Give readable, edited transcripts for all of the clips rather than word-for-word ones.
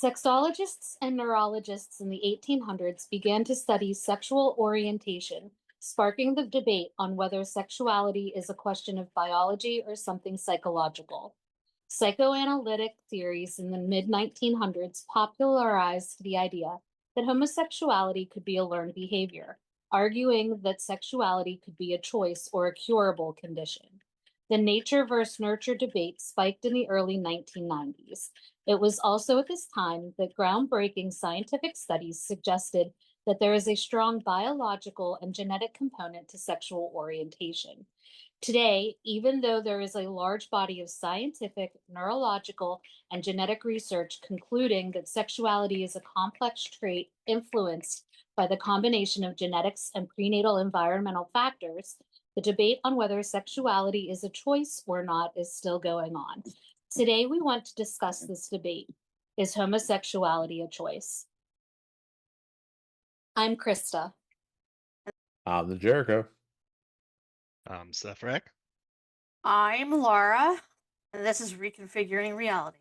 Sexologists and neurologists in the 1800s began to study sexual orientation, sparking the debate on whether sexuality is a question of biology or something psychological. Psychoanalytic theories in the mid 1900s popularized the idea that homosexuality could be a learned behavior, arguing that sexuality could be a choice or a curable condition. The nature versus nurture debate spiked in the early 1990s. It was also at this time that groundbreaking scientific studies suggested that there is a strong biological and genetic component to sexual orientation. Today, even though there is a large body of scientific, neurological, and genetic research concluding that sexuality is a complex trait influenced by the combination of genetics and prenatal environmental factors, the debate on whether sexuality is a choice or not is still going on. Today, we want to discuss this debate. Is homosexuality a choice? I'm Krista. I'm the Jericho. I'm Sefrek. I'm Laura, and this is Reconfiguring Reality.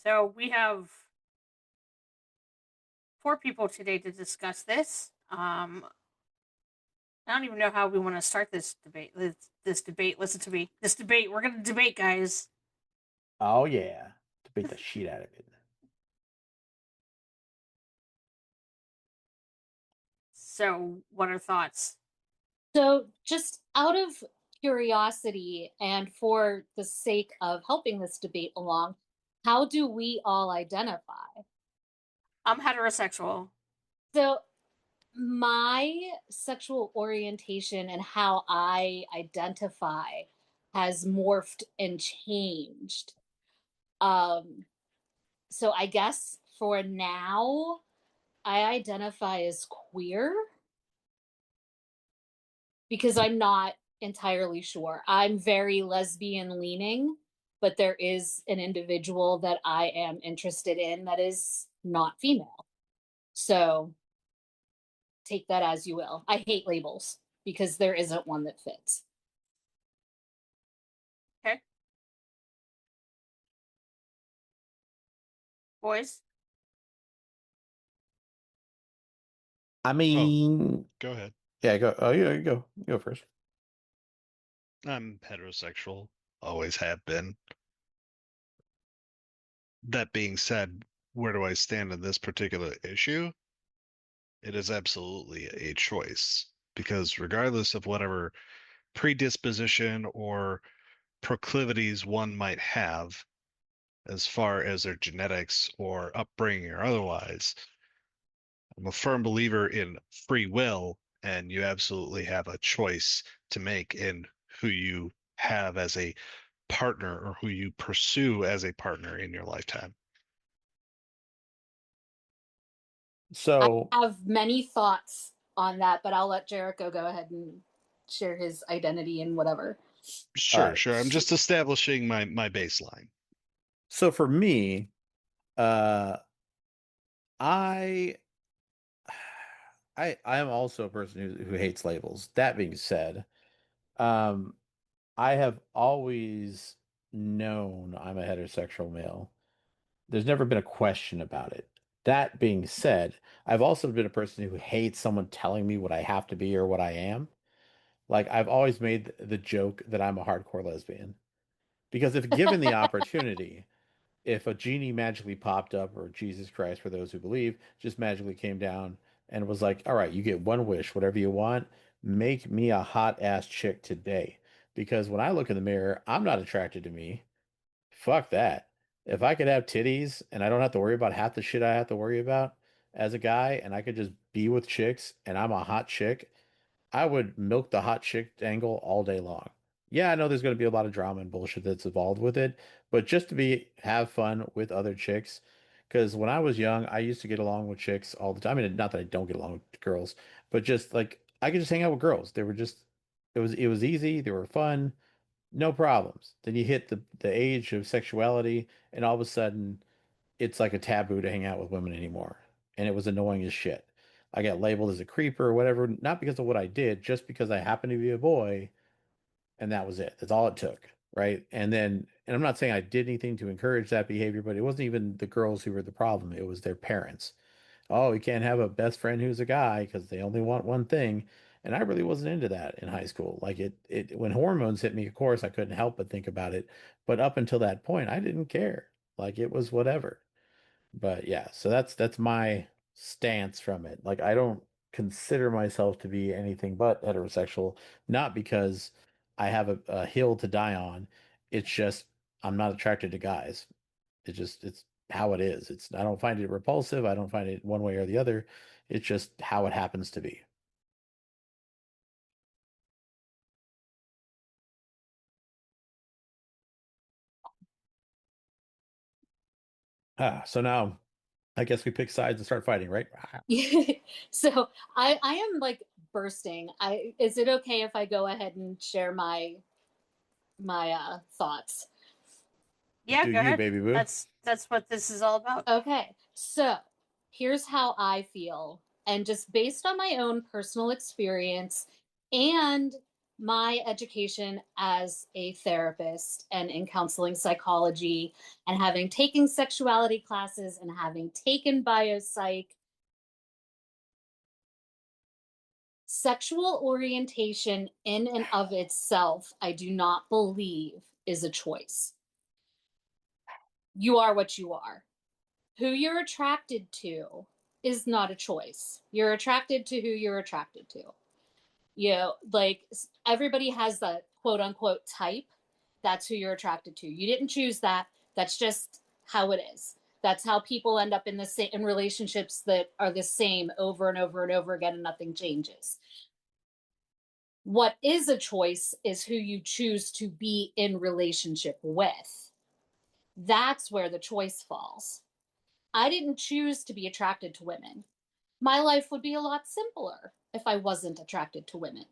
So we have 4 people today to discuss this. I don't even know how we want to start this debate. Listen to me. This debate. We're going to debate, guys. Oh, yeah. Debate the shit out of it. So, what are thoughts? So, just out of curiosity and for the sake of helping this debate along, how do we all identify? I'm heterosexual. So, my sexual orientation and how I identify has morphed and changed. So I guess for now, I identify as queer because I'm not entirely sure. I'm very lesbian leaning, but there is an individual that I am interested in that is not female. So take that as you will. I hate labels because there isn't one that fits. Okay. Boys? I mean, Go ahead. yeah, go. Oh, yeah, you go. You go first. I'm heterosexual, always have been. That being said, where do I stand on this particular issue? It is absolutely a choice because regardless of whatever predisposition or proclivities one might have, as far as their genetics or upbringing or otherwise, I'm a firm believer in free will, and you absolutely have a choice to make in who you have as a partner or who you pursue as a partner in your lifetime. So, I have many thoughts on that, but I'll let Jericho go ahead and share his identity and whatever. Sure, right, sure. I'm just establishing my baseline. so for me, uh, I, I am also a person who hates labels. That being said, um, I have always known I'm a heterosexual male. There's never been a question about it. That being said, I've also been a person who hates someone telling me what I have to be or what I am. Like, I've always made the joke that I'm a hardcore lesbian. Because if given the opportunity, if a genie magically popped up, or Jesus Christ, for those who believe, just magically came down and was like, all right, you get one wish, whatever you want, make me a hot ass chick today. Because when I look in the mirror, I'm not attracted to me. Fuck that. If I could have titties and I don't have to worry about half the shit I have to worry about as a guy, and I could just be with chicks and I'm a hot chick, I would milk the hot chick angle all day long. Yeah, I know there's going to be a lot of drama and bullshit that's involved with it, but just to be have fun with other chicks, Because when I was young, I used to get along with chicks all the time. I mean, not that I don't get along with girls, but just like I could just hang out with girls. They were just it was easy. They were fun, no problems. Then you hit the age of sexuality, and all of a sudden it's like a taboo to hang out with women anymore. And it was annoying as shit. I got labeled as a creeper or whatever, not because of what I did, just because I happened to be a boy, and that was it. That's all it took, right? And I'm not saying I did anything to encourage that behavior, but it wasn't even the girls who were the problem. It was their parents. Oh, you can't have a best friend who's a guy because they only want one thing. And I really wasn't into that in high school. Like when hormones hit me, of course, I couldn't help but think about it. But up until that point, I didn't care. Like it was whatever. But yeah, so that's my stance from it. Like I don't consider myself to be anything but heterosexual, not because I have a hill to die on. It's just I'm not attracted to guys. It's how it is. It's I don't find it repulsive. I don't find it one way or the other. It's just how it happens to be. So now I guess we pick sides and start fighting, right? So I am like bursting. I is it okay if I go ahead and share my thoughts? Yeah, Do go you, ahead. baby boo? That's what this is all about. Okay, so here's how I feel, and just based on my own personal experience and my education as a therapist and in counseling psychology, and having taken sexuality classes and having taken biopsych, sexual orientation in and of itself, I do not believe is a choice. You are what you are. Who you're attracted to is not a choice. You're attracted to who you're attracted to. You know, like everybody has that quote unquote type. That's who you're attracted to. You didn't choose that. That's just how it is. That's how people end up in the same in relationships that are the same over and over and over again, and nothing changes. What is a choice is who you choose to be in relationship with. That's where the choice falls. I didn't choose to be attracted to women. My life would be a lot simpler if I wasn't attracted to women.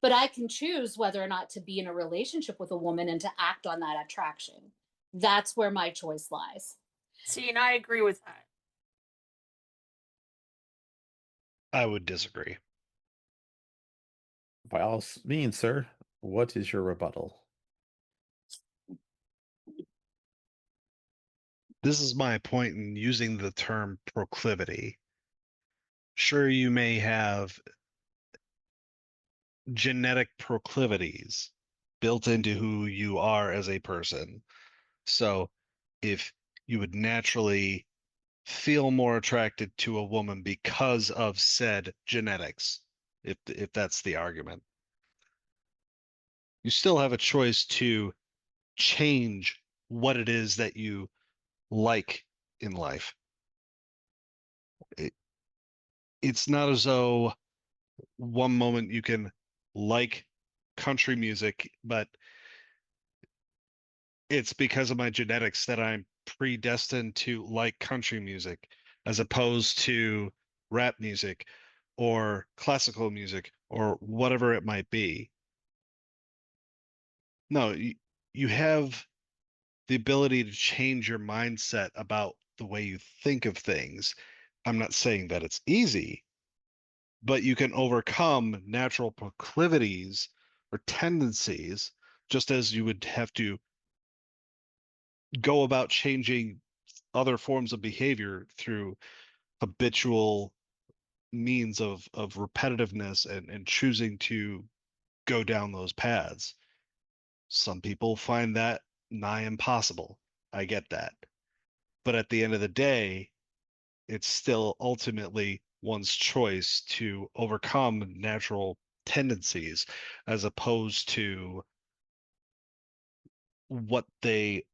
But I can choose whether or not to be in a relationship with a woman and to act on that attraction. That's where my choice lies. See, and I agree with that. I would disagree. By all means, sir, what is your rebuttal? This is my point in using the term proclivity. Sure, you may have genetic proclivities built into who you are as a person. So if you would naturally feel more attracted to a woman because of said genetics, if that's the argument, you still have a choice to change what it is that you like in life. It, it's not as though one moment you can like country music, but it's because of my genetics that I'm predestined to like country music as opposed to rap music or classical music or whatever it might be. No, you have the ability to change your mindset about the way you think of things. I'm not saying that it's easy, but you can overcome natural proclivities or tendencies just as you would have to go about changing other forms of behavior through habitual means of repetitiveness and choosing to go down those paths. Some people find that nigh impossible. I get that. But at the end of the day, it's still ultimately one's choice to overcome natural tendencies as opposed to what they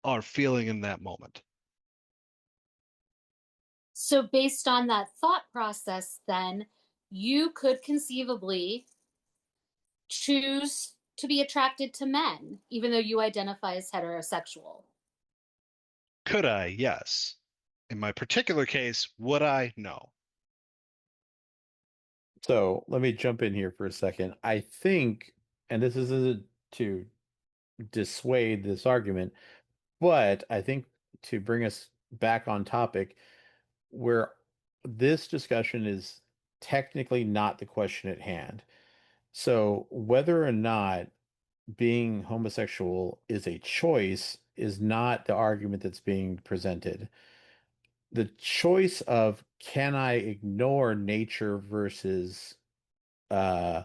are feeling in that moment. So, based on that thought process, then you could conceivably choose to be attracted to men, even though you identify as heterosexual. Could I? Yes. In my particular case, would I? No. So let me jump in here for a second. I think, and this isn't to dissuade this argument, but I think to bring us back on topic, where this discussion is technically not the question at hand. So whether or not being homosexual is a choice is not the argument that's being presented. The choice of can I ignore nature uh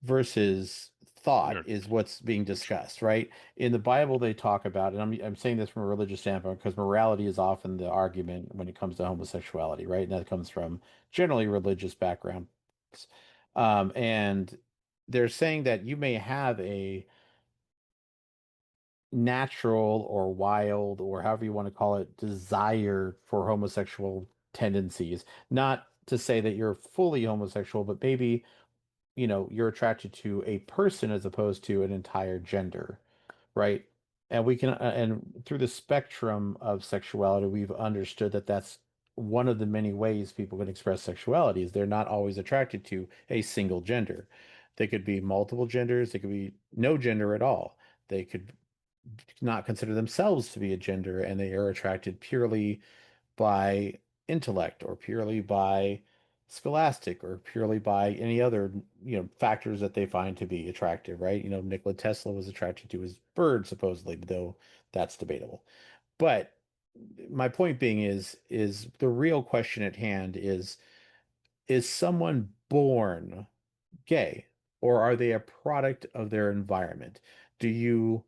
versus thought Sure. is what's being Sure. discussed, right? In the Bible, they talk about, and I'm saying this from a religious standpoint because morality is often the argument when it comes to homosexuality, right? And that comes from generally religious background. And they're saying that you may have a natural or wild or however you want to call it desire for homosexual tendencies. Not to say that you're fully homosexual, but maybe you're attracted to a person as opposed to an entire gender, right? And we can, and through the spectrum of sexuality, we've understood that that's one of the many ways people can express sexuality is they're not always attracted to a single gender. They could be multiple genders. They could be no gender at all. They could not consider themselves to be a gender and they are attracted purely by intellect or purely by scholastic or purely by any other factors that they find to be attractive, right? Nikola Tesla was attracted to his bird supposedly, though that's debatable. But my point being is the real question at hand is someone born gay or are they a product of their environment? Do you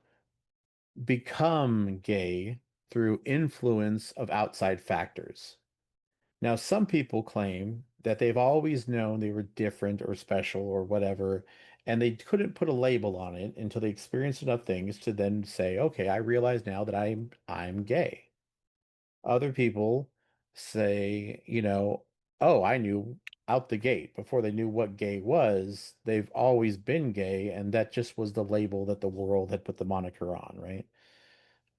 become gay through influence of outside factors? Now, some people claim that they've always known they were different or special or whatever, and they couldn't put a label on it until they experienced enough things to then say, "Okay, I realize now that I'm gay." Other people say, "Oh, I knew out the gate before they knew what gay was. They've always been gay, and that just was the label that the world had put the moniker on, right?"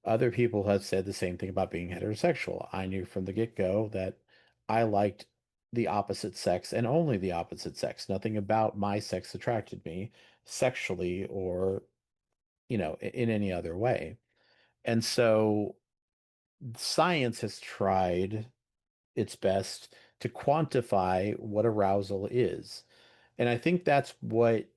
Other people have said the same thing about being heterosexual. I knew from the get-go that I liked the opposite sex and only the opposite sex. Nothing about my sex attracted me sexually or, in any other way. And so science has tried its best to quantify what arousal is. And I think that's what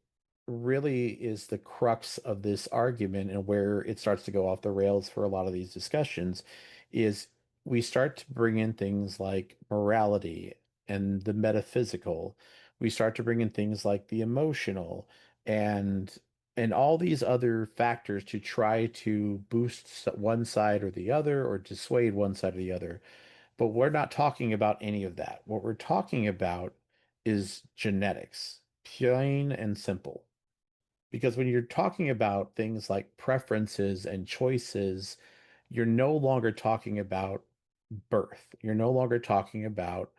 really is the crux of this argument and where it starts to go off the rails for a lot of these discussions is we start to bring in things like morality and the metaphysical. We start to bring in things like the emotional and all these other factors to try to boost one side or the other or dissuade one side or the other. But we're not talking about any of that. What we're talking about is genetics, plain and simple. Because when you're talking about things like preferences and choices, you're no longer talking about birth. You're no longer talking about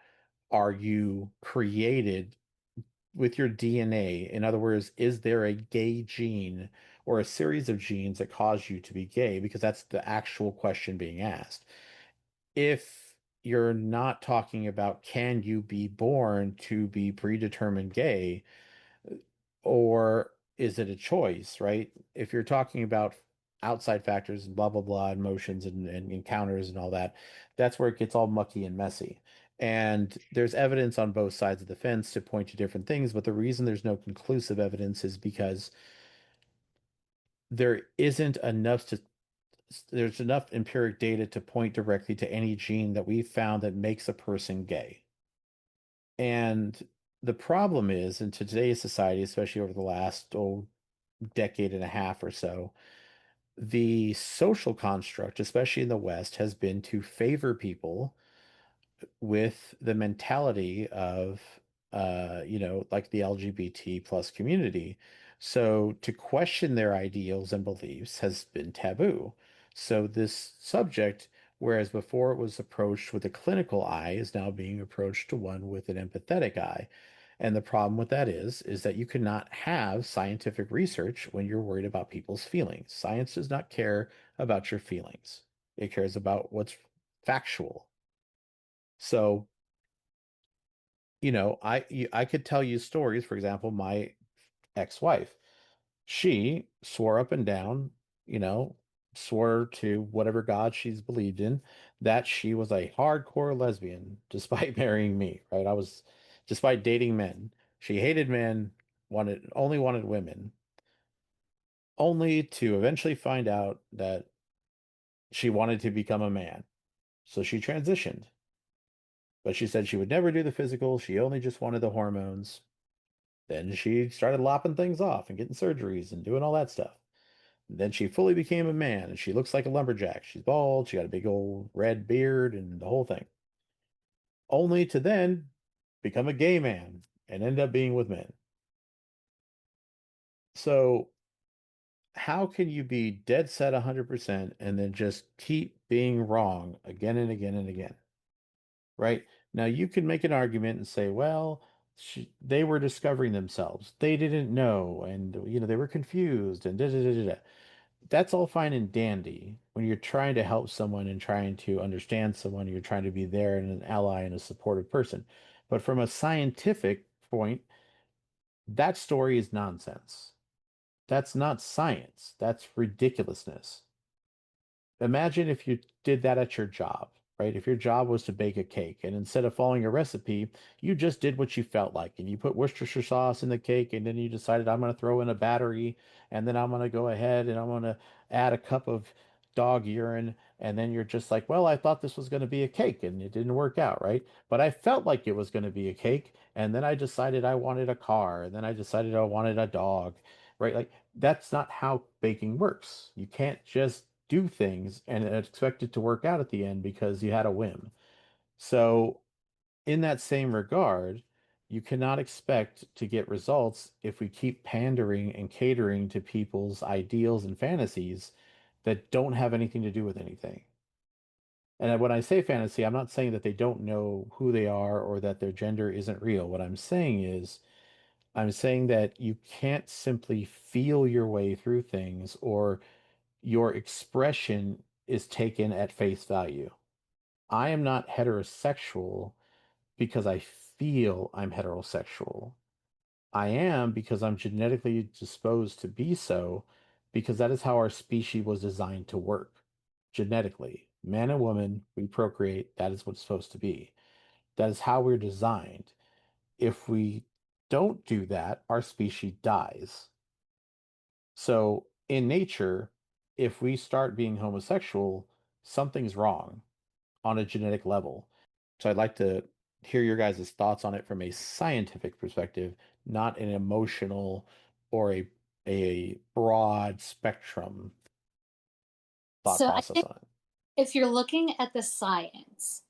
are you created with your DNA? In other words, is there a gay gene or a series of genes that cause you to be gay? Because that's the actual question being asked. If you're not talking about can you be born to be predetermined gay, or is it a choice, right? If you're talking about outside factors and blah blah blah, emotions and encounters and all that, that's where it gets all mucky and messy. And there's evidence on both sides of the fence to point to different things, but the reason there's no conclusive evidence is because there isn't enough to there's enough empiric data to point directly to any gene that we've found that makes a person gay. And the problem is in today's society, especially over the last decade and a half or so, the social construct, especially in the West, has been to favor people with the mentality of like the LGBT plus community. So to question their ideals and beliefs has been taboo. So this subject, whereas before it was approached with a clinical eye, is now being approached to one with an empathetic eye. And the problem with that is that you cannot have scientific research when you're worried about people's feelings. Science does not care about your feelings. It cares about what's factual. So, I could tell you stories. For example, my ex-wife, she swore up and down, you know, swore to whatever God she's believed in, that she was a hardcore lesbian despite marrying me, right? Despite dating men. She hated men, only wanted women, only to eventually find out that she wanted to become a man. So she transitioned. But she said she would never do the physical. She only just wanted the hormones. Then she started lopping things off and getting surgeries and doing all that stuff. And then she fully became a man and she looks like a lumberjack. She's bald, she got a big old red beard and the whole thing. Only to then become a gay man and end up being with men. So, how can you be dead set 100% and then just keep being wrong again and again and again? Right? Now, you can make an argument and say, well, they were discovering themselves. They didn't know, and they were confused, and da da da da. Da. That's all fine and dandy when you're trying to help someone and trying to understand someone. You're trying to be there and an ally and a supportive person. But from a scientific point, that story is nonsense. That's not science. That's ridiculousness. Imagine if you did that at your job, right? If your job was to bake a cake and instead of following a recipe, you just did what you felt like and you put Worcestershire sauce in the cake and then you decided I'm going to throw in a battery and then I'm going to go ahead and I'm going to add a cup of dog urine and then you're just like, well, I thought this was going to be a cake and it didn't work out, right? But I felt like it was going to be a cake and then I decided I wanted a car and then I decided I wanted a dog, right? Like that's not how baking works. You can't just do things and expect it to work out at the end because you had a whim. So, in that same regard, you cannot expect to get results if we keep pandering and catering to people's ideals and fantasies that don't have anything to do with anything. And when I say fantasy, I'm not saying that they don't know who they are or that their gender isn't real. What I'm saying is, I'm saying that you can't simply feel your way through things or your expression is taken at face value. I am not heterosexual because I feel I'm heterosexual. I am because I'm genetically disposed to be so, because that is how our species was designed to work. Genetically, man and woman, we procreate. That is what it's supposed to be. That is how we're designed. If we don't do that, our species dies. So in nature, if we start being homosexual, something's wrong on a genetic level. So I'd like to hear your guys' thoughts on it from a scientific perspective, not an emotional or a broad spectrum thought So I process think on it. if you're looking at the science,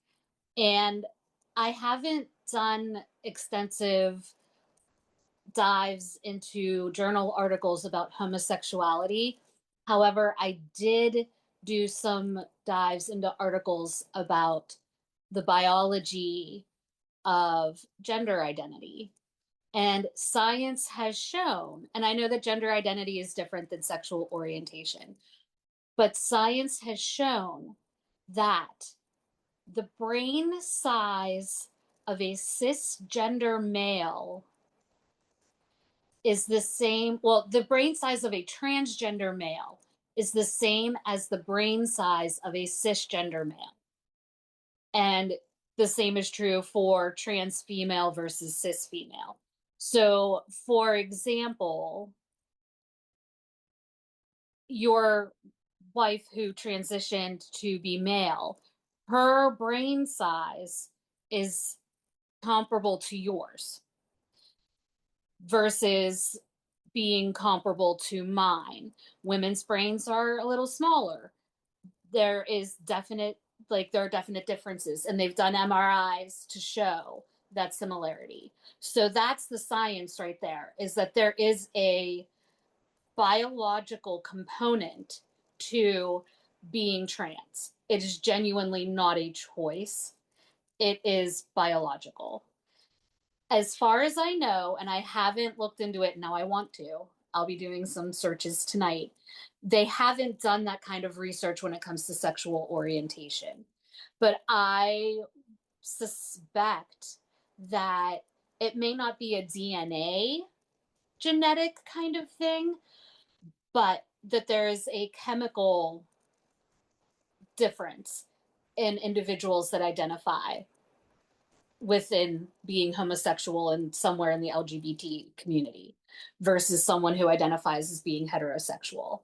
and I haven't done extensive dives into journal articles about homosexuality. However, I did do some dives into articles about the biology of gender identity. And science has shown, and I know that gender identity is different than sexual orientation, but science has shown that the brain size of a cisgender male is the same. Well, the brain size of a transgender male is the same as the brain size of a cisgender male. And the same is true for trans female versus cis female. So, for example, your wife who transitioned to be male, her brain size is comparable to yours versus being comparable to mine. Women's brains are a little smaller. There is definite, there are definite differences, and they've done MRIs to show that similarity. So that's the science right there, is that there is a biological component to being trans. It is genuinely not a choice, it is biological. As far as I know, and I haven't looked into it, now I want to, I'll be doing some searches tonight. They haven't done that kind of research when it comes to sexual orientation. But I suspect that it may not be a DNA genetic kind of thing, but that there is a chemical difference in individuals that identify within being homosexual and somewhere in the LGBT community versus someone who identifies as being heterosexual.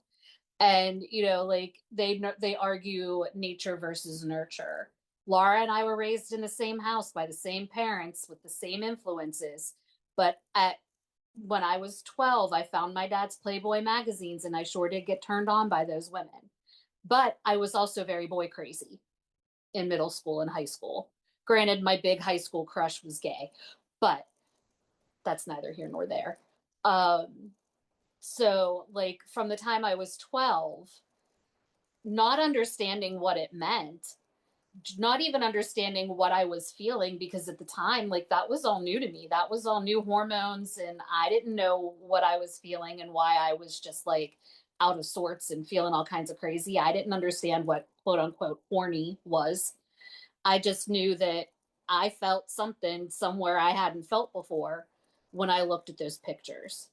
And like they argue nature versus nurture. Laura and I were raised in the same house by the same parents with the same influences, but when I was 12, I found my dad's Playboy magazines and I sure did get turned on by those women. But I was also very boy crazy in middle school and high school. Granted, my big high school crush was gay, but that's neither here nor there. So, like, from the time I was 12, not understanding what it meant, not even understanding what I was feeling, because at the time, like, that was all new to me. That was all new hormones, and I didn't know what I was feeling and why I was just like out of sorts and feeling all kinds of crazy. I didn't understand what quote unquote horny was. I just knew that I felt something somewhere I hadn't felt before when I looked at those pictures.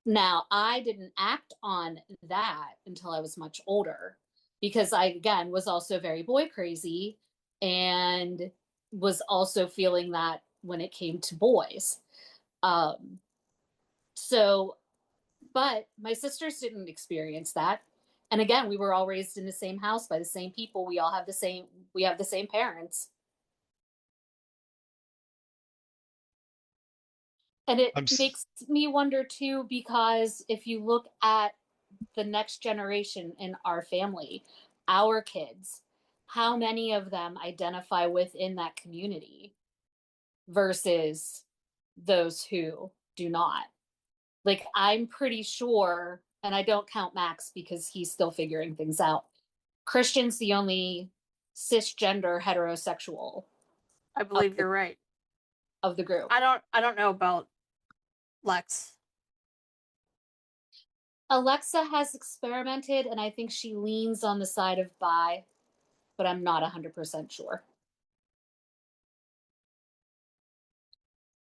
Now, I didn't act on that until I was much older because I, again, was also very boy crazy and was also feeling that when it came to boys. Um, so, but my sisters didn't experience that. And again, we were all raised in the same house by the same people. We have the same parents. And it I'm s- makes me wonder too, because if you look at the next generation in our family, our kids, how many of them identify within that community versus those who do not? Like, I'm pretty sure, and I don't count Max because he's still figuring things out. Christian's the only cisgender heterosexual I of believe the, you're right. of the group. I don't know about Lex. Alexa has experimented, and I think she leans on the side of bi, but I'm not 100% sure.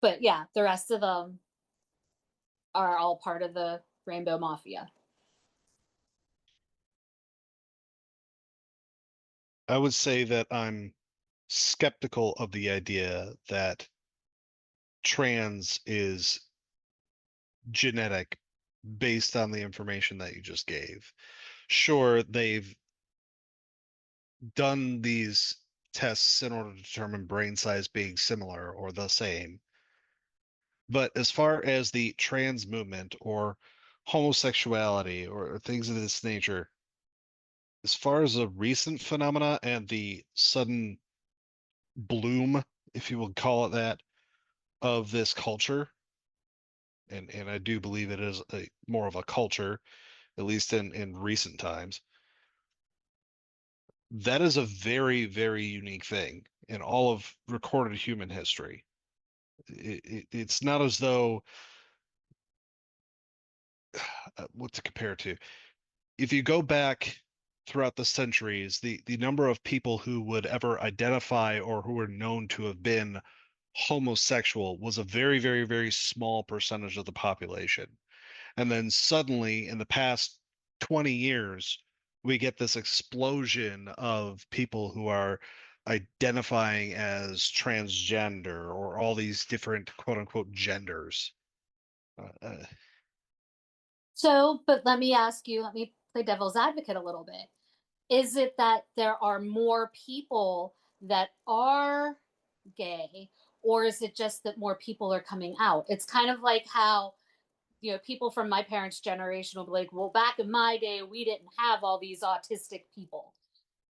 But yeah, the rest of them are all part of the Rainbow Mafia. I would say that I'm skeptical of the idea that trans is genetic based on the information that you just gave. Sure, they've done these tests in order to determine brain size being similar or the same. But as far as the trans movement or homosexuality or things of this nature, as far as a recent phenomena and the sudden bloom, if you will call it that, of this culture, and I do believe it is more of a culture, at least in recent times, that is a very, very unique thing in all of recorded human history. It's not as though what to compare to. If you go back throughout the centuries, the number of people who would ever identify or who were known to have been homosexual was a very, very, very small percentage of the population. And then suddenly, in the past 20 years, we get this explosion of people who are identifying as transgender or all these different quote unquote genders. Uh, So, but let me ask you, let me play devil's advocate a little bit. Is it that there are more people that are gay, or is it just that more people are coming out? It's kind of like how, people from my parents' generation will be like, well, back in my day, we didn't have all these autistic people.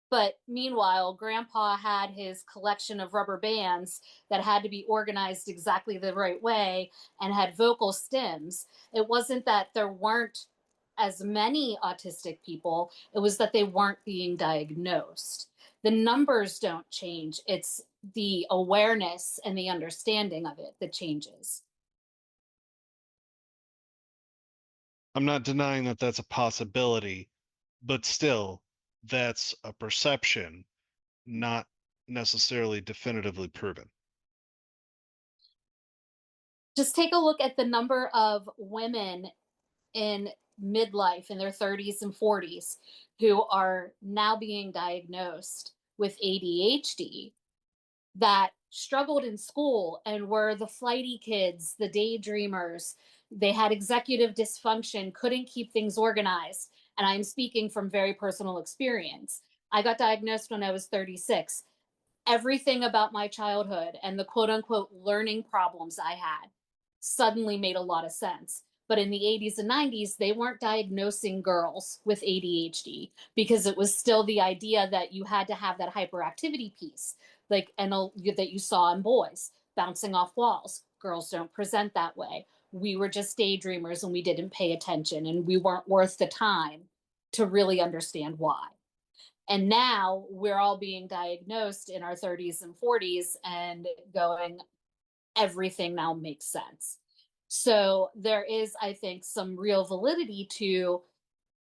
But meanwhile, Grandpa had his collection of rubber bands that had to be organized exactly the right way and had vocal stems. It wasn't that there weren't as many autistic people, it was that they weren't being diagnosed. The numbers don't change, it's the awareness and the understanding of it that changes. I'm not denying that that's a possibility, but still, that's a perception, not necessarily definitively proven. Just take a look at the number of women in midlife in their 30s and 40s who are now being diagnosed with ADHD that struggled in school and were the flighty kids, the daydreamers. They had executive dysfunction, couldn't keep things organized. And I'm speaking from very personal experience. I got diagnosed when I was 36. Everything about my childhood and the quote unquote learning problems I had suddenly made a lot of sense. But in the 80s and 90s, they weren't diagnosing girls with ADHD because it was still the idea that you had to have that hyperactivity piece, like, and that you saw in boys bouncing off walls. Girls don't present that way. We were just daydreamers and we didn't pay attention and we weren't worth the time to really understand why. And now we're all being diagnosed in our 30s and 40s and going, everything now makes sense. So there is, I think, some real validity to,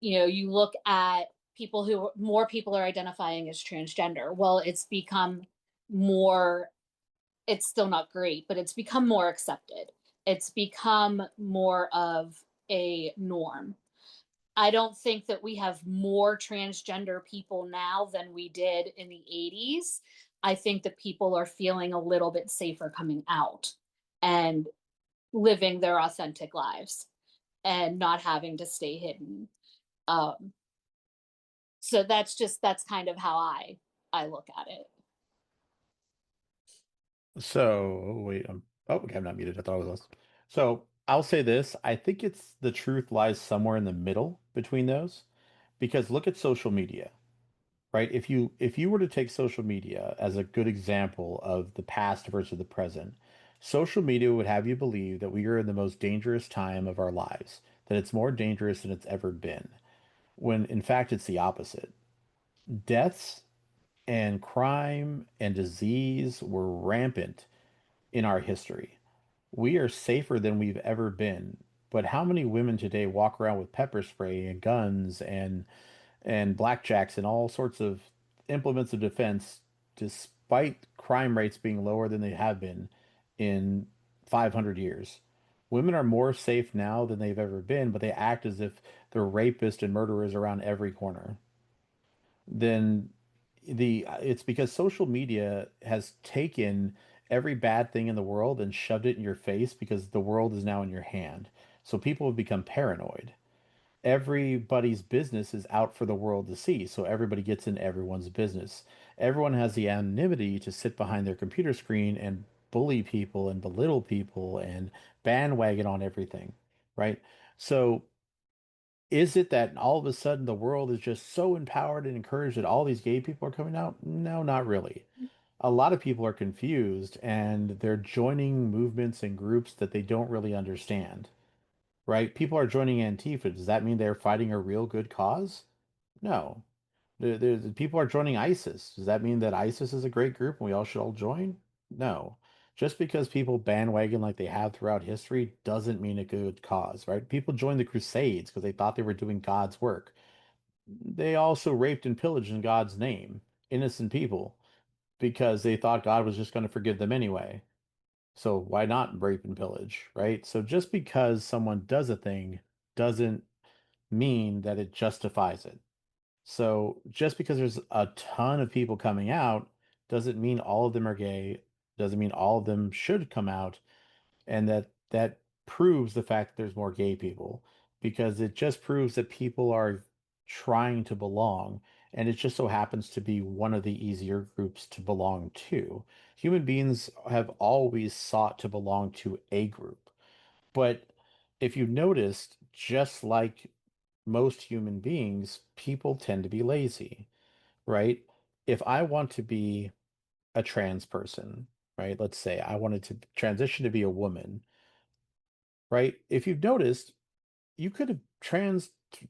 you look at people who more people are identifying as transgender. Well, it's become more, it's still not great, but it's become more accepted. It's become more of a norm. I don't think that we have more transgender people now than we did in the 80s. I think that people are feeling a little bit safer coming out and living their authentic lives and not having to stay hidden. Um, so that's kind of how I look at it. So wait, oh, okay, I'm not muted. I thought I was us. So I'll say this. I think it's the truth lies somewhere in the middle between those, because look at social media, right? If you were to take social media as a good example of the past versus the present, social media would have you believe that we are in the most dangerous time of our lives, that it's more dangerous than it's ever been, when in fact it's the opposite. Deaths and crime and disease were rampant in our history. We are safer than we've ever been. But how many women today walk around with pepper spray and guns and blackjacks and all sorts of implements of defense, despite crime rates being lower than they have been in 500 years? Women are more safe now than they've ever been, but they act as if they're rapists and murderers around every corner. Then it's because social media has taken every bad thing in the world and shoved it in your face because the world is now in your hand. So people have become paranoid. Everybody's business is out for the world to see, so everybody gets in everyone's business. Everyone has the anonymity to sit behind their computer screen and bully people and belittle people and bandwagon on everything, right? So is it that all of a sudden the world is just so empowered and encouraged that all these gay people are coming out? No, not really. A lot of people are confused and they're joining movements and groups that they don't really understand, right? People are joining Antifa. Does that mean they're fighting a real good cause? No. People are joining ISIS. Does that mean that ISIS is a great group and we all should all join? No. Just because people bandwagon like they have throughout history doesn't mean a good cause, right? People joined the Crusades because they thought they were doing God's work. They also raped and pillaged in God's name innocent people because they thought God was just going to forgive them anyway. So why not rape and pillage, right? So just because someone does a thing doesn't mean that it justifies it. So just because there's a ton of people coming out doesn't mean all of them are gay, doesn't mean all of them should come out, and that proves the fact that there's more gay people because it just proves that people are trying to belong, and it just so happens to be one of the easier groups to belong to. Human beings have always sought to belong to a group, but if you noticed, just like most human beings, people tend to be lazy, right? If I want to be a trans person, right? Let's say I wanted to transition to be a woman, right? If you've noticed, you could have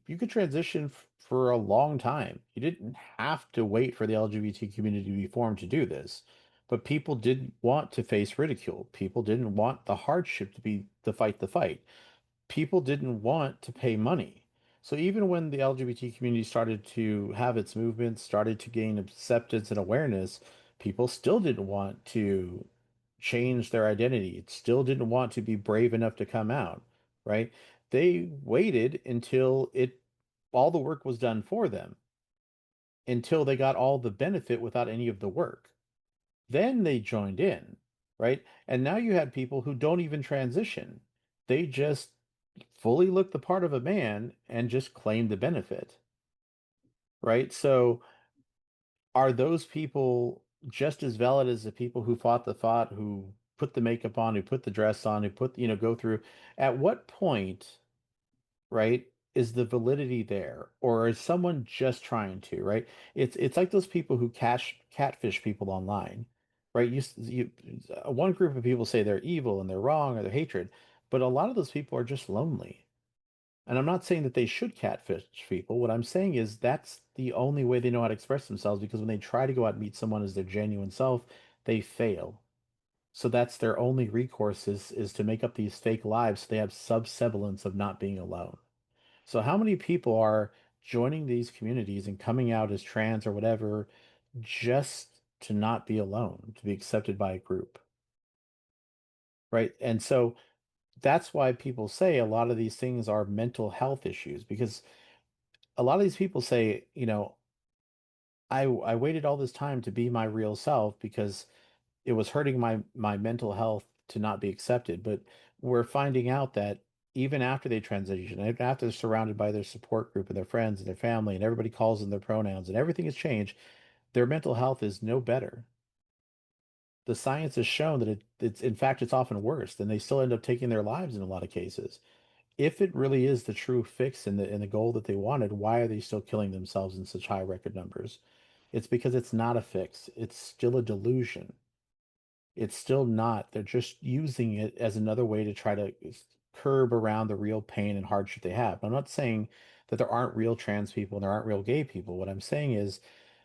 you could transition for a long time. You didn't have to wait for the LGBT community to be formed to do this. But people didn't want to face ridicule. People didn't want the hardship to be to fight the fight. people didn't want to pay money. So even when the LGBT community started to have its movements, started to gain acceptance and awareness, people still didn't want to change their identity. It still didn't want to be brave enough to come out, right? They waited until it all the work was done for them, until they got all the benefit without any of the work. Then they joined in, right? And now you had people who don't even transition. They just fully look the part of a man and just claim the benefit, right? So are those people just as valid as the people who fought the fought, who put the makeup on, who put the dress on, who put, go through? At what point, right, is the validity there, or is someone just trying to, right? It's like those people who catfish people online, right? One group of people say they're evil and they're wrong or they're hatred, but a lot of those people are just lonely. And I'm not saying that they should catfish people. What I'm saying is that's the only way they know how to express themselves, because when they try to go out and meet someone as their genuine self, they fail. So that's their only recourse is to make up these fake lives so they have sub-semblance of not being alone. So how many people are joining these communities and coming out as trans or whatever just to not be alone, to be accepted by a group, right? And so that's why people say a lot of these things are mental health issues, because a lot of these people say, I waited all this time to be my real self because it was hurting my mental health to not be accepted. But we're finding out that even after they transition, even after they're surrounded by their support group and their friends and their family, and everybody calls them their pronouns and everything has changed, their mental health is no better. The science has shown that it's in fact it's often worse, and they still end up taking their lives in a lot of cases. If it really is the true fix and the goal that they wanted, why are they still killing themselves in such high record numbers? It's because it's not a fix. It's still a delusion. It's still not. They're just using it as another way to try to curb around the real pain and hardship they have. I'm not saying that there aren't real trans people and there aren't real gay people. What I'm saying is,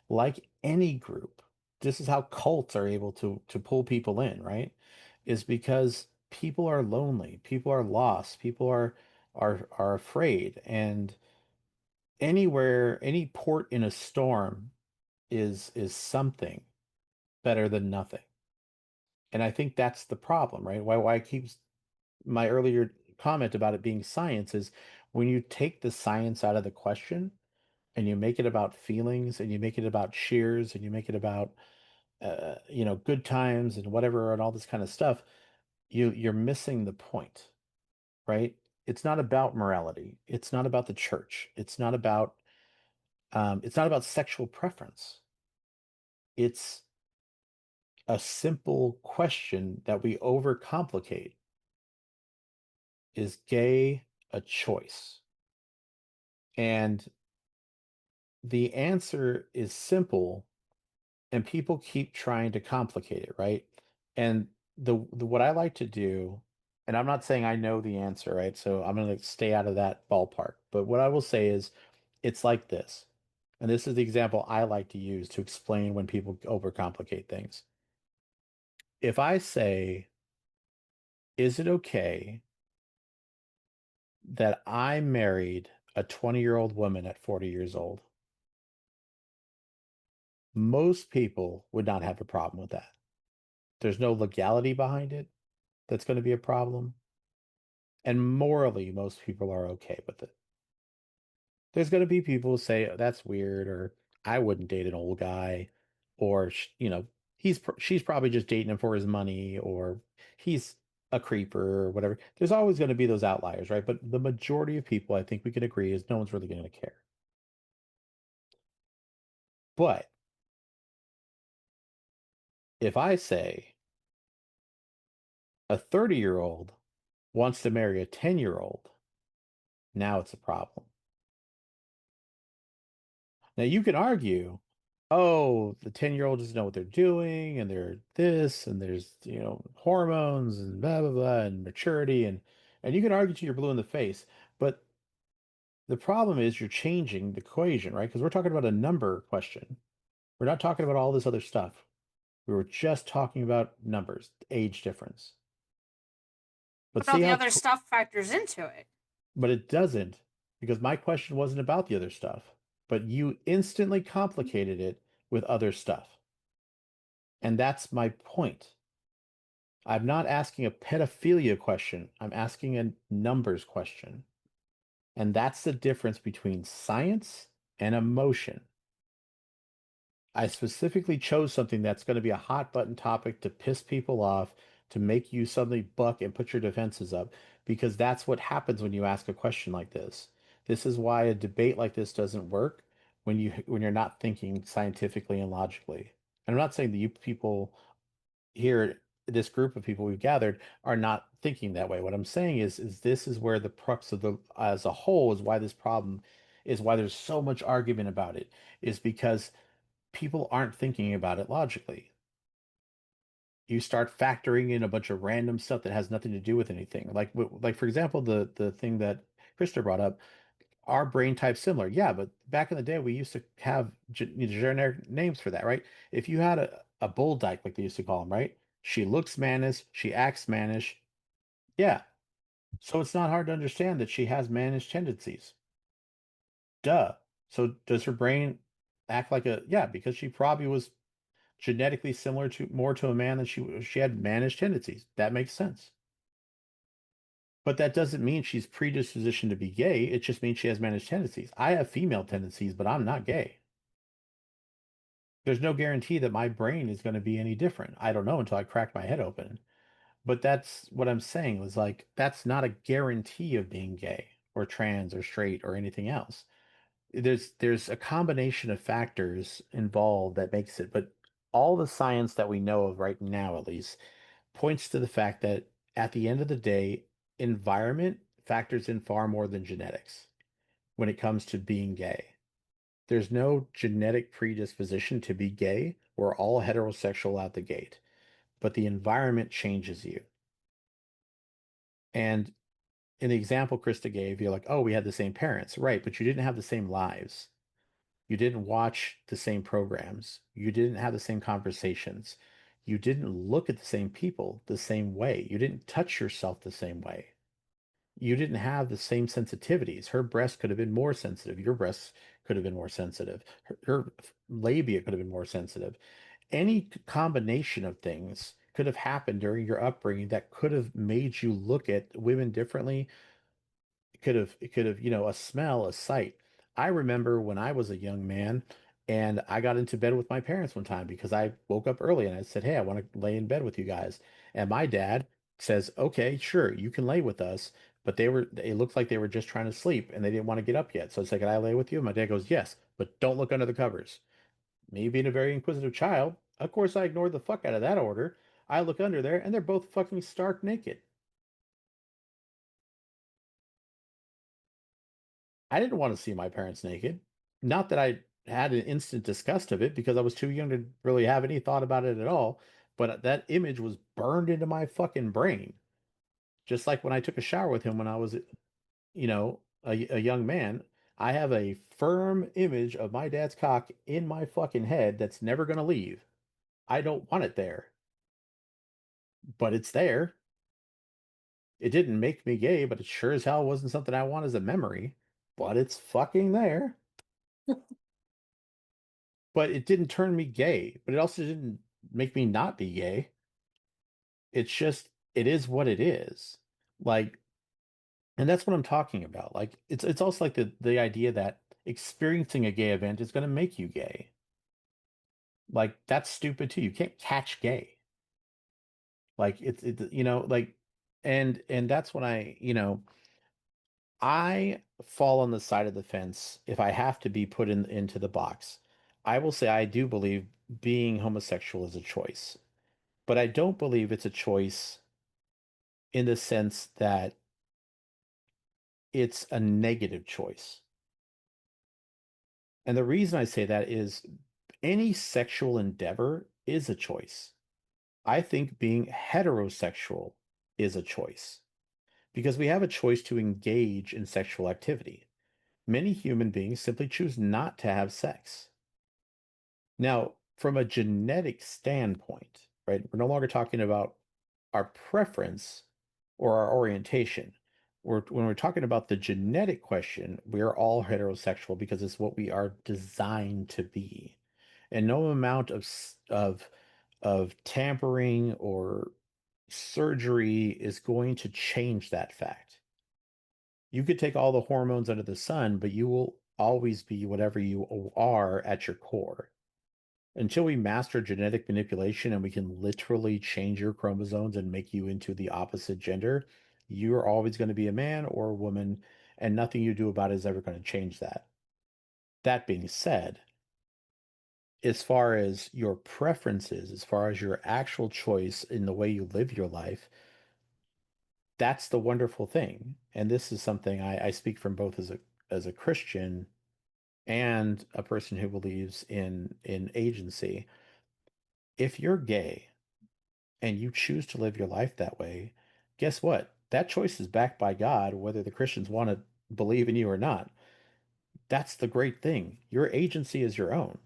like any group, this is how cults are able to pull people in, right? Is because people are lonely, people are lost, people are afraid, and anywhere, any port in a storm is something better than nothing. And I think that's the problem, right? Why I keep my earlier comment about it being science is when you take the science out of the question and you make it about feelings and you make it about cheers and you make it about good times and whatever and all this kind of stuff, you're missing the point, right? It's not about morality. It's not about the church. It's not about sexual preference. It's a simple question that we overcomplicate. Is gay a choice? And the answer is simple, and people keep trying to complicate it, right? And the what I like to do, and I'm not saying I know the answer, right? So I'm going to stay out of that ballpark. But what I will say is it's like this. And this is the example I like to use to explain when people overcomplicate things. If I say, is it okay that I married a 20-year-old woman at 40 years old? Most people would not have a problem with that. There's no legality behind it that's going to be a problem. And morally, most people are okay with it. There's going to be people who say, "Oh, that's weird," or "I wouldn't date an old guy," or, she's probably just dating him for his money, or he's a creeper, or whatever. There's always going to be those outliers, right? But the majority of people, I think we can agree, is no one's really going to care. But if I say a 30-year-old wants to marry a 10-year-old, now it's a problem. Now you can argue, oh, the 10-year-old doesn't know what they're doing, and they're this, and there's, hormones and blah blah blah and maturity, and you can argue till you're blue in the face. But the problem is you're changing the equation, right? Because we're talking about a number question. We're not talking about all this other stuff. We were just talking about numbers, age difference. But But all see the how, other stuff factors into it. but it doesn't, because my question wasn't about the other stuff, but you instantly complicated it with other stuff. And that's my point. I'm not asking a pedophilia question. I'm asking a numbers question. And that's the difference between science and emotion. I specifically chose something that's going to be a hot button topic to piss people off, to make you suddenly buck and put your defenses up, because that's what happens when you ask a question like this. This is why a debate like this doesn't work when you're not thinking scientifically and logically. And I'm not saying that you people here, this group of people we've gathered, are not thinking that way. What I'm saying is this is where the crux of the as a whole is why this problem is why there's so much argument about it, is because people aren't thinking about it logically. You start factoring in a bunch of random stuff that has nothing to do with anything. Like for example, the thing that Krista brought up, our brain type's similar. Yeah, but back in the day, we used to have generic names for that, right? If you had a bull dyke, like they used to call them, right? She looks mannish, she acts mannish. Yeah. So it's not hard to understand that she has mannish tendencies. Duh. So does her brain act like a, yeah, because she probably was genetically similar to more to a man than she had mannish tendencies. That makes sense. But that doesn't mean she's predispositioned to be gay. It just means she has mannish tendencies. I have female tendencies, but I'm not gay. There's no guarantee that my brain is going to be any different. I don't know until I crack my head open. But that's what I'm saying is like that's not a guarantee of being gay or trans or straight or anything else. There's a combination of factors involved that makes it, but all the science that we know of right now, at least, points to the fact that at the end of the day, environment factors in far more than genetics when it comes to being gay. There's no genetic predisposition to be gay. We're all heterosexual out the gate, but the environment changes you. And in the example Krista gave, you're like, oh, we had the same parents, right? But you didn't have the same lives. You didn't watch the same programs. You didn't have the same conversations. You didn't look at the same people the same way. You didn't touch yourself the same way. You didn't have the same sensitivities. Her breast could have been more sensitive. Your breasts could have been more sensitive. Her labia could have been more sensitive. Any combination of things could have happened during your upbringing that could have made you look at women differently. It could have, a smell, a sight. I remember when I was a young man and I got into bed with my parents one time because I woke up early and I said, "Hey, I want to lay in bed with you guys." And my dad says, "Okay, sure, you can lay with us." But it looked like they were just trying to sleep and they didn't want to get up yet. So I said, "Can I lay with you?" And my dad goes, "Yes, but don't look under the covers." Me being a very inquisitive child, of course I ignored the fuck out of that order. I look under there and they're both fucking stark naked. I didn't want to see my parents naked. Not that I had an instant disgust of it because I was too young to really have any thought about it at all, but that image was burned into my fucking brain. Just like when I took a shower with him when I was, a young man, I have a firm image of my dad's cock in my fucking head that's never going to leave. I don't want it there, but it's there. It didn't make me gay, but it sure as hell wasn't something I want as a memory, but it's fucking there. But it didn't turn me gay, but it also didn't make me not be gay. It's just it is what it is. Like, and that's what I'm talking about. Like it's also like the idea that experiencing a gay event is going to make you gay. Like that's stupid too. You can't catch gay. Like like and that's when I fall on the side of the fence if I have to be put into the box. I will say I do believe being homosexual is a choice. But I don't believe it's a choice in the sense that it's a negative choice. And the reason I say that is any sexual endeavor is a choice. I think being heterosexual is a choice because we have a choice to engage in sexual activity. Many human beings simply choose not to have sex. Now, from a genetic standpoint, right, we're no longer talking about our preference. or our orientation. When we're talking about the genetic question, we're all heterosexual because it's what we are designed to be. And no amount of tampering or surgery is going to change that fact. You could take all the hormones under the sun, but you will always be whatever you are at your core. Until we master genetic manipulation and we can literally change your chromosomes and make you into the opposite gender, you're always going to be a man or a woman, and nothing you do about it is ever going to change that. That being said, as far as your preferences, as far as your actual choice in the way you live your life, that's the wonderful thing. And this is something I speak from both as a Christian and a person who believes in agency. If you're gay and you choose to live your life that way, guess what? That choice is backed by God, whether the Christians want to believe in you or not. That's the great thing. Your agency is your own.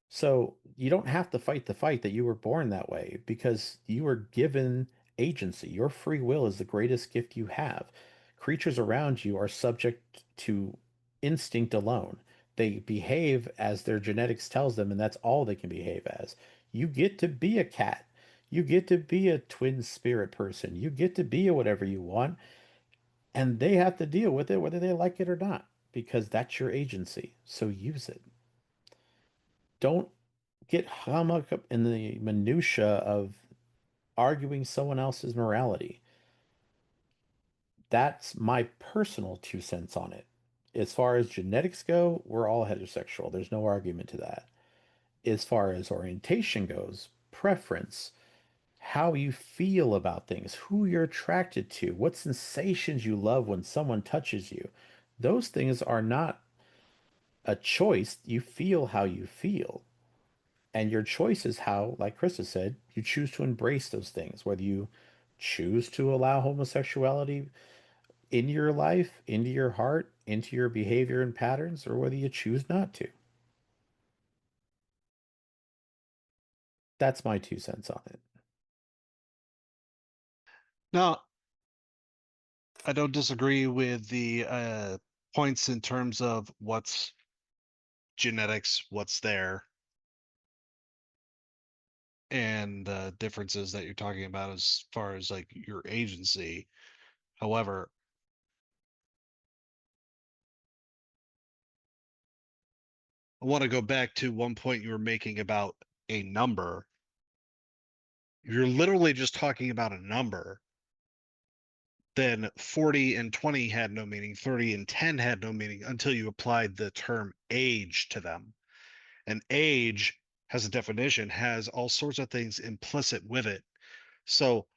So you don't have to fight the fight that you were born that way because you were given agency. Your free will is the greatest gift you have. Creatures around you are subject to instinct alone. They behave as their genetics tells them, and that's all they can behave as. You get to be a cat. You get to be a twin spirit person. You get to be a whatever you want, and they have to deal with it whether they like it or not because that's your agency. So use it. Don't get hung up in the minutia of arguing someone else's morality. That's my personal 2 cents on it. As far as genetics go, we're all heterosexual. There's no argument to that. As far as orientation goes, preference, how you feel about things, who you're attracted to, what sensations you love when someone touches you, those things are not a choice. You feel how you feel. And your choice is how, like Krista said, you choose to embrace those things, whether you choose to allow homosexuality in your life, into your heart, into your behavior and patterns, or whether you choose not to. That's my 2 cents on it. Now, I don't disagree with the points in terms of what's genetics, what's there, and differences that you're talking about as far as like your agency. However, I want to go back to one point you were making about a number. You're literally just talking about a number. Then 40 and 20 had no meaning, 30 and 10 had no meaning until you applied the term age to them. And age has a definition, has all sorts of things implicit with it. So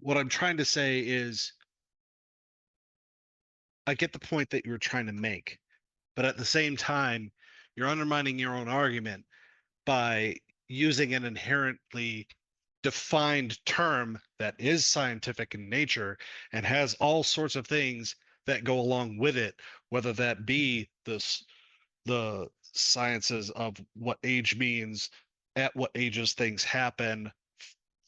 what I'm trying to say is I get the point that you're trying to make, but at the same time, you're undermining your own argument by using an inherently defined term that is scientific in nature and has all sorts of things that go along with it, whether that be the sciences of what age means, at what ages things happen,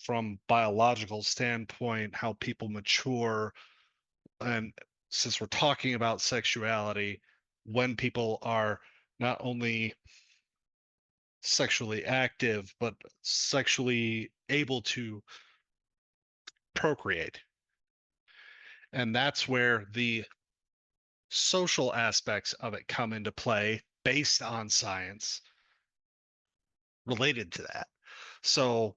from biological standpoint, how people mature, and since we're talking about sexuality, when people are not only sexually active but sexually able to procreate. And that's where the social aspects of it come into play based on science related to that. So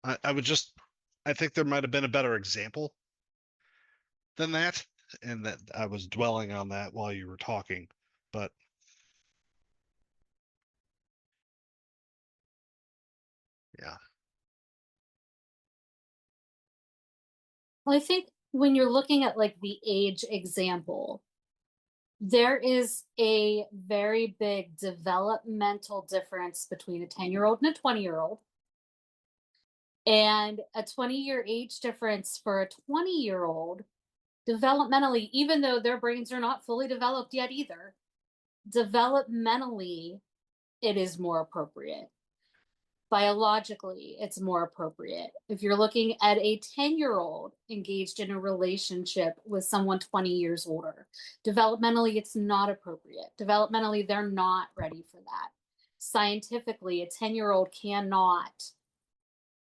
I would just, I think there might have been a better example than that. And that I was dwelling on that while you were talking. But yeah. Well, I think when you're looking at like the age example, there is a very big developmental difference between a 10-year-old and a 20-year-old. And a 20-year age difference for a 20-year-old, developmentally, even though their brains are not fully developed yet either, developmentally, it is more appropriate. Biologically, it's more appropriate. If you're looking at a 10-year-old engaged in a relationship with someone 20 years older, developmentally, it's not appropriate. Developmentally, they're not ready for that. Scientifically, a 10-year-old cannot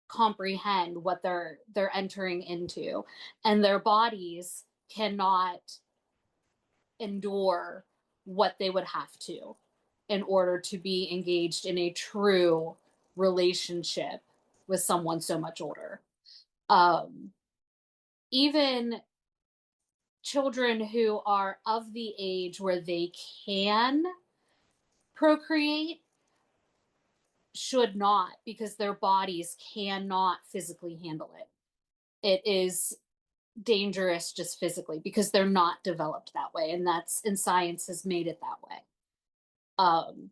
comprehend what they're entering into, and their bodies cannot endure what they would have to in order to be engaged in a true relationship with someone so much older. Um, Even children who are of the age where they can procreate should not, because their bodies cannot physically handle it. It is dangerous just physically because they're not developed that way, and that's, and science has made it that way. um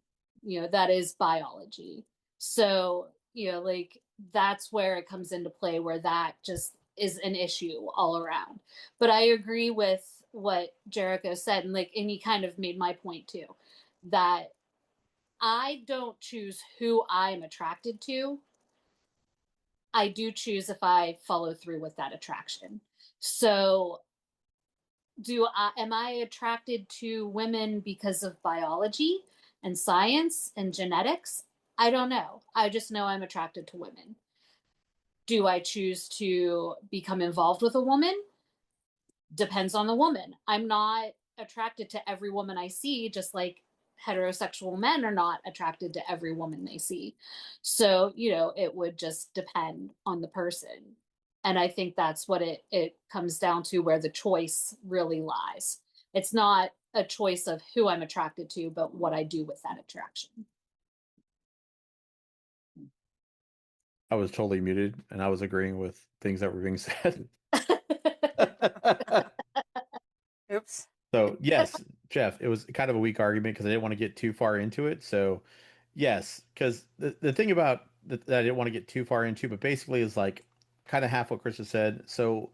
that is biology. So like, that's where it comes into play, where that just is an issue all around. But I agree with what Jericho said, and like, and he kind of made my point too, that I don't choose who I'm attracted to. I do choose if I follow through with that attraction. So do I, am I attracted to women because of biology and science and genetics? I don't know. I just know I'm attracted to women. Do I choose to become involved with a woman? Depends on the woman. I'm not attracted to every woman I see, just like heterosexual men are not attracted to every woman they see. So, it would just depend on the person. And I think that's what it comes down to, where the choice really lies. It's not a choice of who I'm attracted to, but what I do with that attraction. I was totally muted and I was agreeing with things that were being said. Oops. So, yes, Jeff, it was kind of a weak argument because I didn't want to get too far into it. So, yes, because the thing about that I didn't want to get too far into, but basically is like kind of half what Chris has said. So,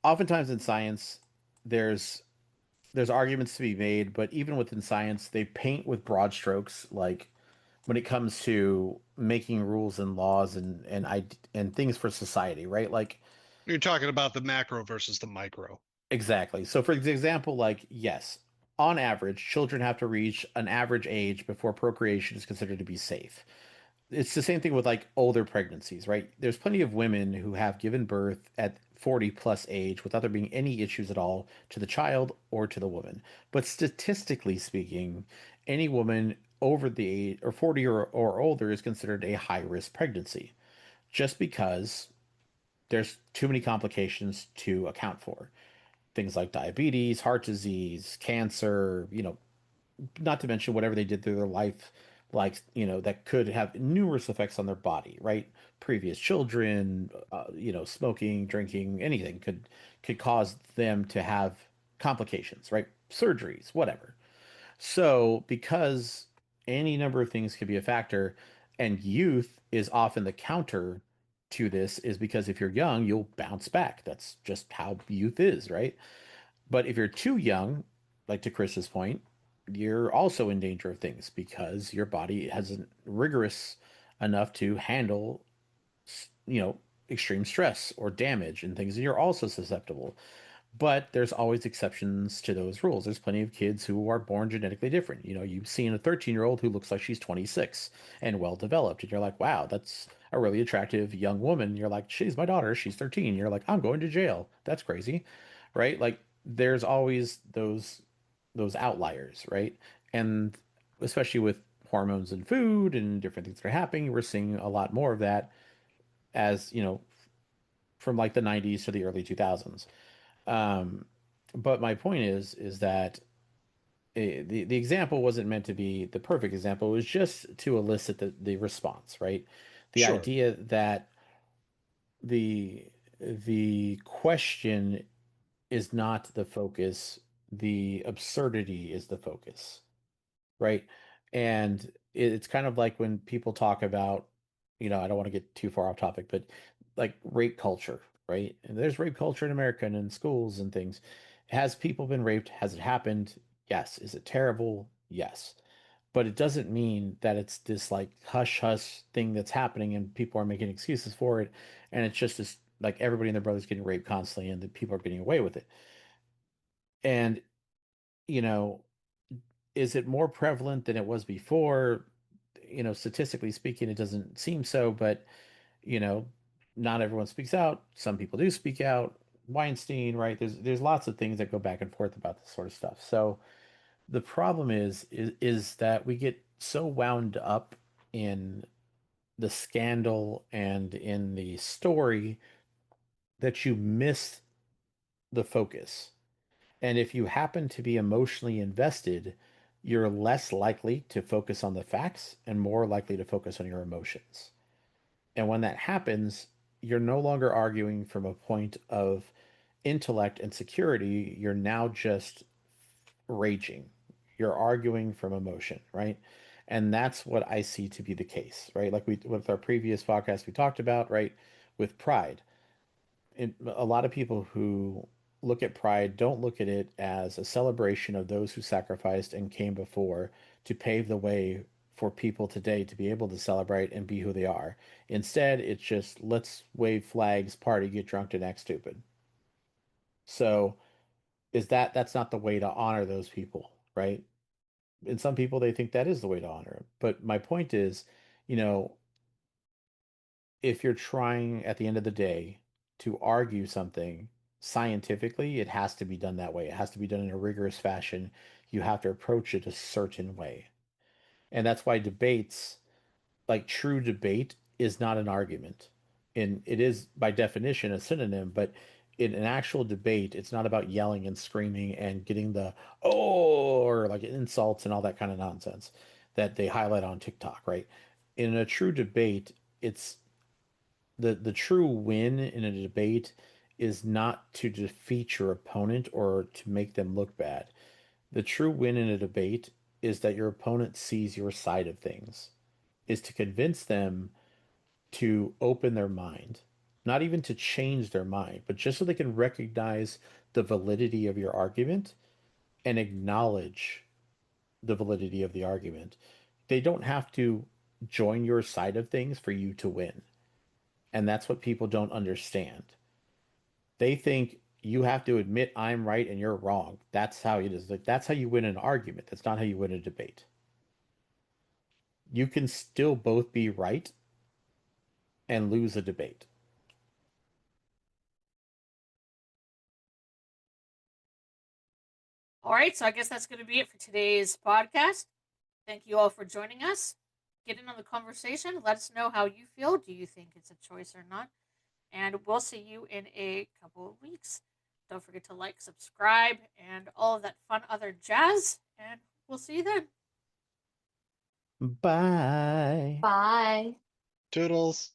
oftentimes in science, there's arguments to be made, but even within science, they paint with broad strokes, like when it comes to making rules and laws and things for society, right? Like You're talking about the macro versus the micro. exactly. So for example, like yes, on average, children have to reach an average age before procreation is considered to be safe. It's the same thing with like older pregnancies, right? There's plenty of women who have given birth at 40 plus age without there being any issues at all to the child or to the woman. But statistically speaking, any woman over the age or 40 or older is considered a high risk pregnancy just because there's too many complications to account for. Things like diabetes, heart disease, cancer, not to mention whatever they did through their life, like, that could have numerous effects on their body, right? Previous children, smoking, drinking, anything could cause them to have complications, right? Surgeries, whatever. So, because any number of things could be a factor, and youth is often the counter to this, is because if you're young, you'll bounce back. That's just how youth is, right? But if you're too young, like to Chris's point, you're also in danger of things because your body hasn't rigorous enough to handle, you know, extreme stress or damage and things. And you're also susceptible. But there's always exceptions to those rules. There's plenty of kids who are born genetically different. You've seen a 13-year-old who looks like she's 26 and well developed. And you're like, wow, that's a really attractive young woman. You're like, she's my daughter. She's 13. You're like, I'm going to jail. That's crazy. Right? Like there's always those outliers, right? And especially with hormones and food and different things that are happening, we're seeing a lot more of that as, from like the 90s to the early 2000s. Um, but my point is that the example wasn't meant to be the perfect example. It was just to elicit the response, right? The Sure. idea that the the question is not the focus, the absurdity is the focus, right? And it's kind of like when people talk about, I don't want to get too far off topic, but like rape culture, right? And there's rape culture in America and in schools and things. Has people been raped? Has it happened? Yes. Is it terrible? Yes. but it doesn't mean that it's this like hush hush thing that's happening and people are making excuses for it, and it's just this like everybody and their brother's getting raped constantly and the people are getting away with it. And you know, is it more prevalent than it was before? Statistically speaking, it doesn't seem so, but you know, not everyone speaks out. Some people do speak out. Weinstein, right? There's lots of things that go back and forth about this sort of stuff. So the problem is that we get so wound up in the scandal and in the story that you miss the focus. And if you happen to be emotionally invested, you're less likely to focus on the facts and more likely to focus on your emotions. And when that happens, you're no longer arguing from a point of intellect and security. You're now just raging. You're arguing from emotion, right? And that's what I see to be the case, right? Like we with our previous podcast we talked about, right? With pride. And a lot of people who look at pride don't look at it as a celebration of those who sacrificed and came before to pave the way for people today to be able to celebrate and be who they are. Instead, it's just let's wave flags, party, get drunk, and act stupid. So that's not the way to honor those people, right? And some people they think that is the way to honor them. But my point is, you know, if you're trying at the end of the day to argue something scientifically, it has to be done that way. It has to be done in a rigorous fashion. You have to approach it a certain way. And that's why debates, like true debate, is not an argument. And it is by definition a synonym, but in an actual debate, it's not about yelling and screaming and getting the or like insults and all that kind of nonsense that they highlight on TikTok, right? In a true debate, it's the true win in a debate is not to defeat your opponent or to make them look bad. The true win in a debate is that your opponent sees your side of things, is to convince them to open their mind, not even to change their mind, but just so they can recognize the validity of your argument and acknowledge the validity of the argument. They don't have to join your side of things for you to win. And that's what people don't understand. They think you have to admit I'm right and you're wrong. That's how it is. Like that's how you win an argument. That's not how you win a debate. You can still both be right and lose a debate. All right, so I guess that's going to be it for today's podcast. Thank you all for joining us. Get in on the conversation. Let us know how you feel. Do you think it's a choice or not? And we'll see you in a couple of weeks. Don't forget to like, subscribe, and all of that fun other jazz. And we'll see you then. Bye. Bye. Toodles.